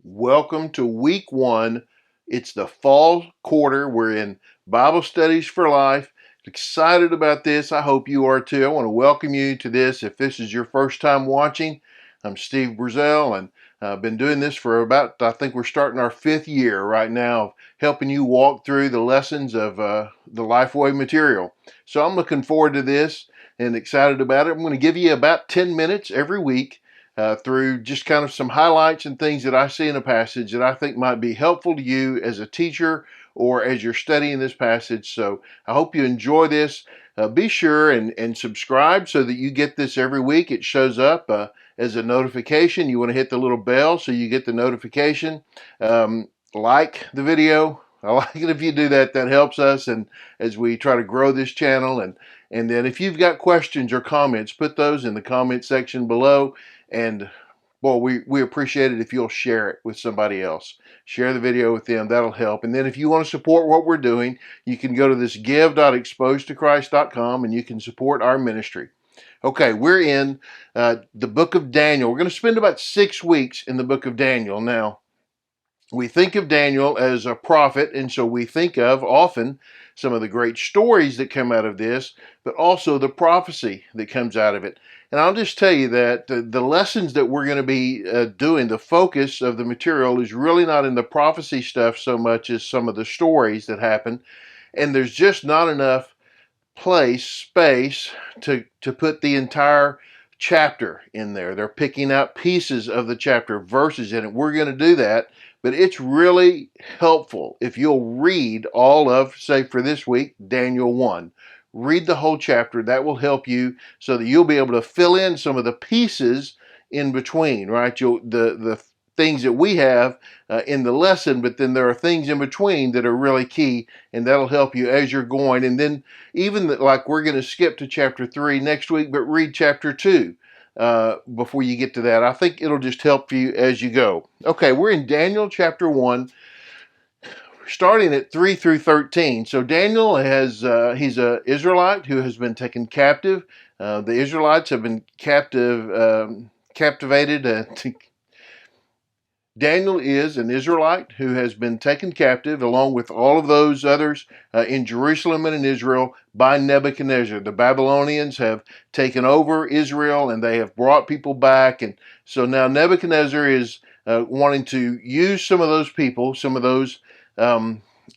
Welcome to week one. It's the fall quarter. We're in Bible Studies for Life. Excited about this. I hope you are too. I want to welcome you to this. If this is your first time watching, I'm Steve Brazell, and I've been doing this for I think we're starting our 5th year right now, helping you walk through the lessons of the Lifeway material. So I'm looking forward to this and excited about it. I'm going to give you about 10 minutes every week through just kind of some highlights and things that I see in a passage that I think might be helpful to you as a teacher or as you're studying this passage. So I hope you enjoy this. Be sure and subscribe so that you get this every week. It shows up as a notification. You want to hit the little bell so you get the notification. Like the video. I like it if you do that. That helps us, and as we try to grow this channel. And then if you've got questions or comments, put those in the comment section below. And boy, we appreciate it if you'll share it with somebody else. Share the video with them. That'll help. And then if you want to support what we're doing, you can go to this give.exposedtochrist.com and you can support our ministry. Okay, we're in the book of Daniel. We're going to spend about 6 weeks in the book of Daniel. Now, we think of Daniel as a prophet, and so we think of often some of the great stories that come out of this, but also the prophecy that comes out of it. And I'll just tell you that the lessons that we're going to be doing, the focus of the material is really not in the prophecy stuff so much as some of the stories that happen. And there's just not enough space to put the entire chapter in there. They're picking out pieces of the chapter, verses in it. We're going to do that, but it's really helpful if you'll read all of, say for this week, Daniel 1. Read the whole chapter. That will help you so that you'll be able to fill in some of the pieces in between, right? The things that we have in the lesson, but then there are things in between that are really key, and that'll help you as you're going. And then even like we're going to skip to chapter 3 next week, but read chapter 2 before you get to that. I think it'll just help you as you go. Okay, we're in Daniel chapter 1. Starting at 3 through 13. So Daniel he's an Israelite who has been taken captive. The Israelites have been captivated. Daniel is an Israelite who has been taken captive along with all of those others in Jerusalem and in Israel by Nebuchadnezzar. The Babylonians have taken over Israel and they have brought people back. And so now Nebuchadnezzar is wanting to use some of those people, some of those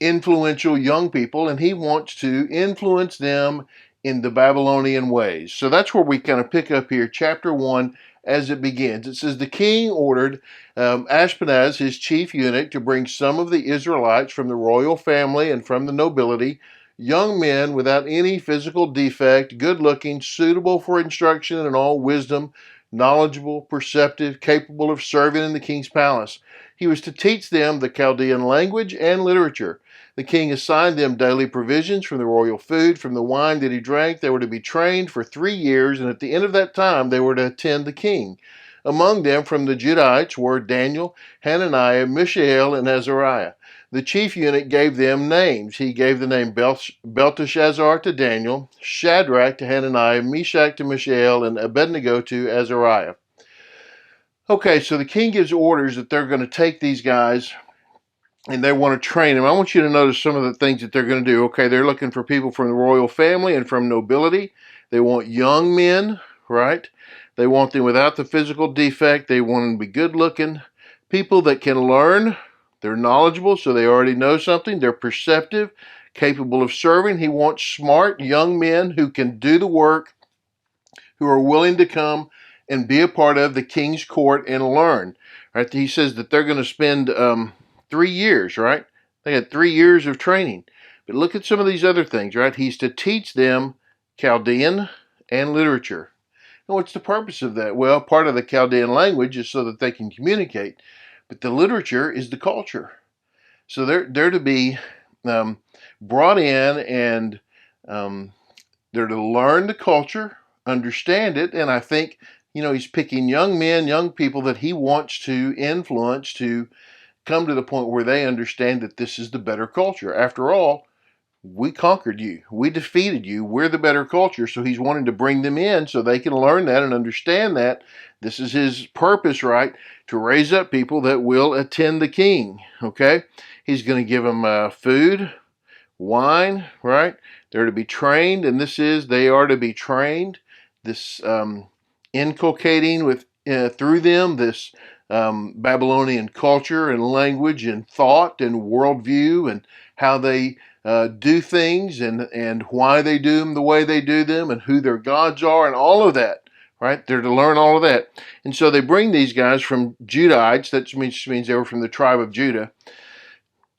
influential young people, and he wants to influence them in the Babylonian ways. So that's where we kind of pick up here, chapter 1, as it begins. It says, the king ordered Ashpenaz, his chief eunuch, to bring some of the Israelites from the royal family and from the nobility, young men without any physical defect, good-looking, suitable for instruction in all wisdom, knowledgeable, perceptive, capable of serving in the king's palace. He was to teach them the Chaldean language and literature. The king assigned them daily provisions from the royal food, from the wine that he drank. They were to be trained for 3 years, and at the end of that time they were to attend the king. Among them from the Judahites were Daniel, Hananiah, Mishael, and Azariah. The chief eunuch gave them names. He gave the name Belteshazzar to Daniel, Shadrach to Hananiah, Meshach to Mishael, and Abednego to Azariah. Okay, so the king gives orders that they're going to take these guys and they want to train them. I want you to notice some of the things that they're going to do. Okay, they're looking for people from the royal family and from nobility. They want young men, right? They want them without the physical defect. They want them to be good looking. People that can learn. They're knowledgeable, so they already know something. They're perceptive, capable of serving. He wants smart young men who can do the work, who are willing to come and be a part of the king's court and learn. Right? He says that they're going to spend 3 years, right? They had 3 years of training. But look at some of these other things, right? He's to teach them Chaldean and literature. And what's the purpose of that? Well, part of the Chaldean language is so that they can communicate. But the literature is the culture. So they're to be brought in and they're to learn the culture, understand it, and I think, he's picking young men, young people that he wants to influence to come to the point where they understand that this is the better culture. After all, we conquered you. We defeated you. We're the better culture. So he's wanting to bring them in so they can learn that and understand that This is his purpose, right? To raise up people that will attend the king, okay? He's going to give them food, wine, right? They're to be trained, and they are to be trained. This inculcating through them this Babylonian culture and language and thought and worldview and how they do things and why they do them the way they do them and who their gods are and all of that, right? They're to learn all of that. And so they bring these guys from Judahites, that means they were from the tribe of Judah.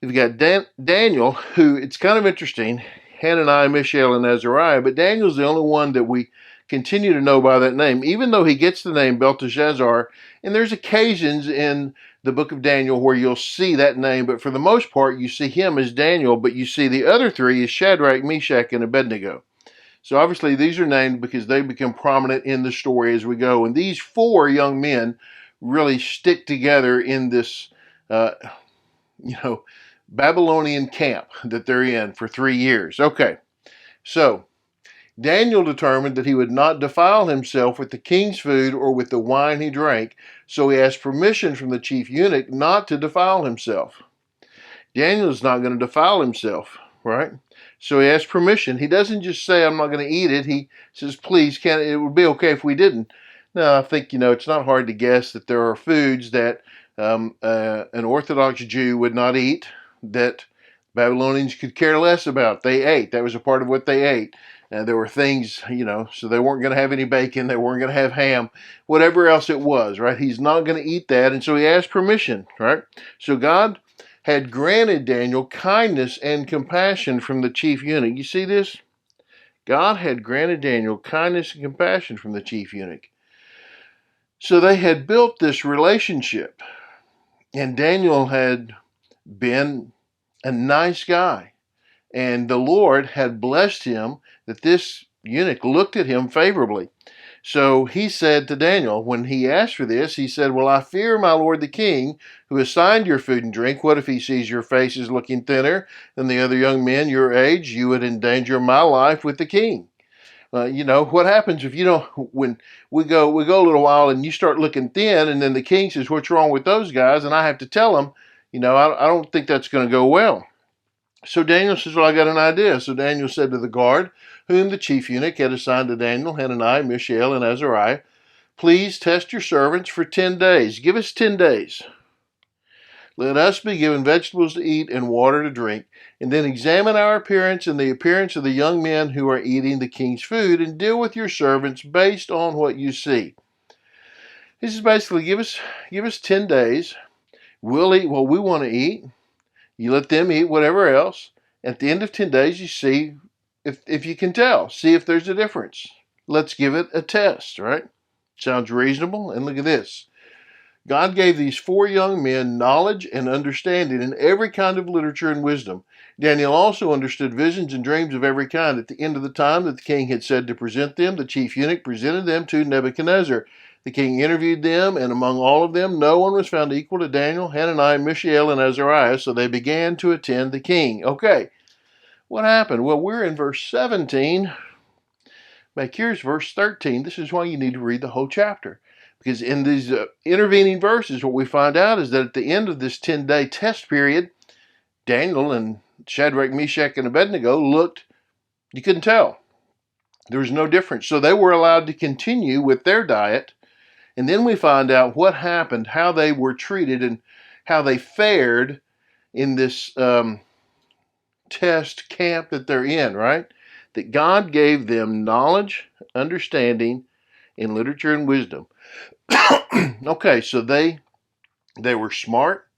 You've got Daniel, who, it's kind of interesting, Hananiah, Mishael, and Azariah, but Daniel's the only one that we continue to know by that name, even though he gets the name Belteshazzar, and there's occasions in the book of Daniel where you'll see that name, but for the most part you see him as Daniel, but you see the other three as Shadrach, Meshach, and Abednego. So obviously these are named because they become prominent in the story as we go, and these four young men really stick together in this Babylonian camp that they're in for 3 years. Okay, so Daniel determined that he would not defile himself with the king's food or with the wine he drank, so he asked permission from the chief eunuch not to defile himself. Daniel is not going to defile himself, right? So he asked permission. He doesn't just say, I'm not going to eat it. He says, please, it would be okay if we didn't. Now, I think, it's not hard to guess that there are foods that an Orthodox Jew would not eat, that Babylonians could care less about. They ate. That was a part of what they ate. There were things, so they weren't going to have any bacon. They weren't going to have ham, whatever else it was, right? He's not going to eat that. And so he asked permission, right? So God had granted Daniel kindness and compassion from the chief eunuch. You see this? God had granted Daniel kindness and compassion from the chief eunuch. So they had built this relationship, and Daniel had been a nice guy, and the Lord had blessed him that this eunuch looked at him favorably. So he said to Daniel, when he asked for this, he said, well, I fear my lord the king, who assigned your food and drink. What if he sees your face is looking thinner than the other young men your age? You would endanger my life with the king. What happens if when we go a little while and you start looking thin, and then the king says, what's wrong with those guys? And I have to tell him, I don't think that's going to go well. So Daniel says, well, I got an idea. So Daniel said to the guard, whom the chief eunuch had assigned to Daniel, Hananiah, Mishael, and Azariah, please test your servants for 10 days. Give us 10 days. Let us be given vegetables to eat and water to drink, and then examine our appearance and the appearance of the young men who are eating the king's food, and deal with your servants based on what you see. This is basically, give us 10 days. We'll eat what we want to eat. You let them eat whatever else. At the end of 10 days, you see if you can tell. See if there's a difference. Let's give it a test, right? Sounds reasonable. And look at this. God gave these four young men knowledge and understanding in every kind of literature and wisdom. Daniel also understood visions and dreams of every kind. At the end of the time that the king had said to present them, the chief eunuch presented them to Nebuchadnezzar. The king interviewed them, and among all of them, no one was found equal to Daniel, Hananiah, Mishael, and Azariah, so they began to attend the king. Okay, what happened? Well, we're in verse 17. Back here's verse 13. This is why you need to read the whole chapter. Because in these intervening verses, what we find out is that at the end of this 10-day test period, Daniel and Shadrach, Meshach, and Abednego looked, you couldn't tell. There was no difference. So they were allowed to continue with their diet. And then we find out what happened, how they were treated, and how they fared in this test camp that they're in, right? That God gave them knowledge, understanding, in literature and wisdom. Okay, so they were smart.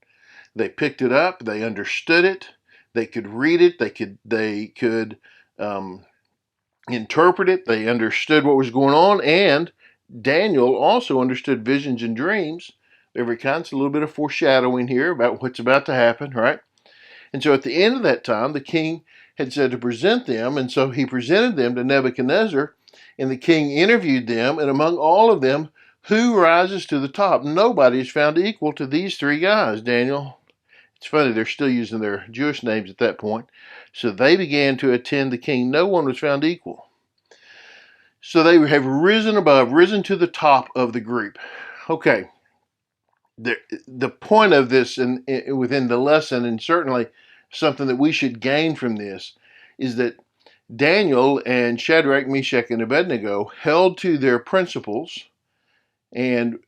They picked it up. They understood it. They could read it. They could interpret it. They understood what was going on, and Daniel also understood visions and dreams. Every kind's a little bit of foreshadowing here about what's about to happen, right? And so at the end of that time, the king had said to present them, and so he presented them to Nebuchadnezzar, and the king interviewed them, and among all of them, who rises to the top? Nobody is found equal to these three guys, Daniel. It's funny, they're still using their Jewish names at that point. So they began to attend the king. No one was found equal. So they have risen to the top of the group. Okay, the point of this within the lesson, and certainly something that we should gain from this, is that Daniel and Shadrach, Meshach, and Abednego held to their principles and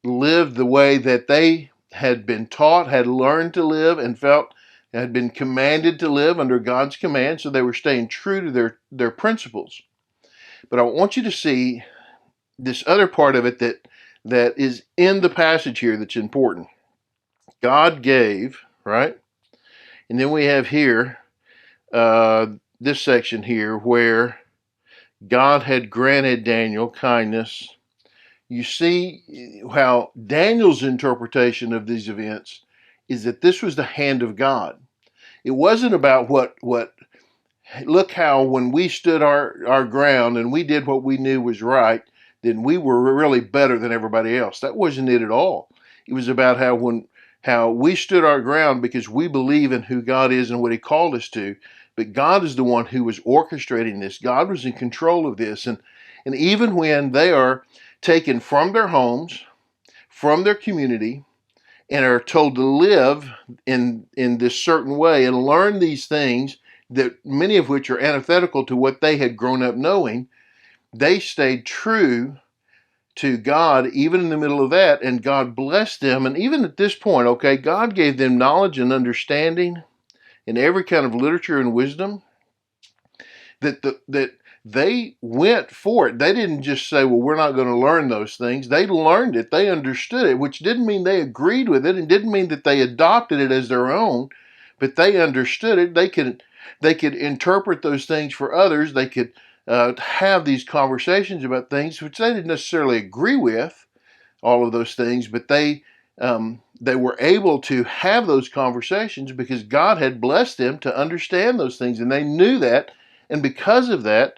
lived the way that they had been taught, had learned to live, and felt had been commanded to live under God's command. So they were staying true to their principles. But I want you to see this other part of it that is in the passage here that's important. God gave, right? And then we have here this section here where God had granted Daniel kindness. You see how Daniel's interpretation of these events is that this was the hand of God. It wasn't about what look how when we stood our ground and we did what we knew was right, then we were really better than everybody else. That wasn't it at all. It was about how we stood our ground because we believe in who God is and what He called us to. But God is the one who was orchestrating this. God was in control of this. And even when they are taken from their homes, from their community, and are told to live in this certain way and learn these things, that many of which are antithetical to what they had grown up knowing, they stayed true to God even in the middle of that, and God blessed them. And even at this point, okay, God gave them knowledge and understanding in every kind of literature and wisdom that they went for it. They didn't just say, well, we're not going to learn those things. They learned it. They understood it, which didn't mean they agreed with it and didn't mean that they adopted it as their own, but they understood it. They could interpret those things for others. They could have these conversations about things which they didn't necessarily agree with, all of those things, but they were able to have those conversations because God had blessed them to understand those things, and they knew that. And because of that,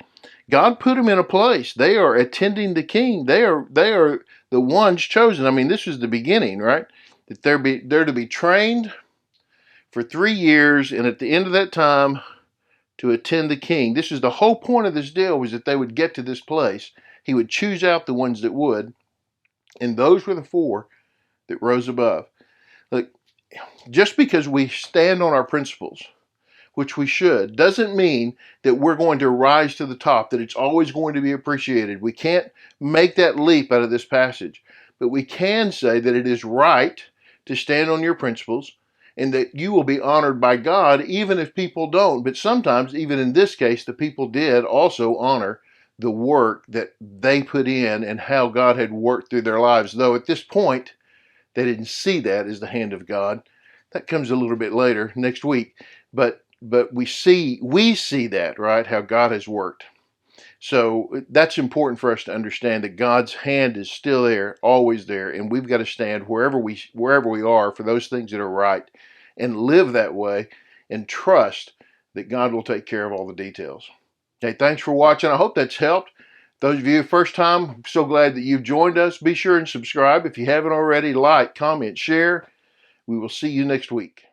God put them in a place. They are attending the king. They are the ones chosen. I mean, this was the beginning, right? That they're to be trained for 3 years, and at the end of that time, to attend the king. This is the whole point of this deal, was that they would get to this place. He would choose out the ones that would, and those were the 4 that rose above. Look, just because we stand on our principles, which we should, doesn't mean that we're going to rise to the top, that it's always going to be appreciated. We can't make that leap out of this passage, but we can say that it is right to stand on your principles and that you will be honored by God even if people don't. But sometimes, even in this case, the people did also honor the work that they put in and how God had worked through their lives, though at this point they didn't see that as the hand of God. That comes a little bit later, next week. But we see that, right, how God has worked. So that's important for us to understand, that God's hand is still there, always there, and we've got to stand wherever we are for those things that are right, and live that way, and trust that God will take care of all the details. Okay, thanks for watching. I hope that's helped. Those of you first time, I'm so glad that you've joined us. Be sure and subscribe if you haven't already. Like, comment, share. We will see you next week.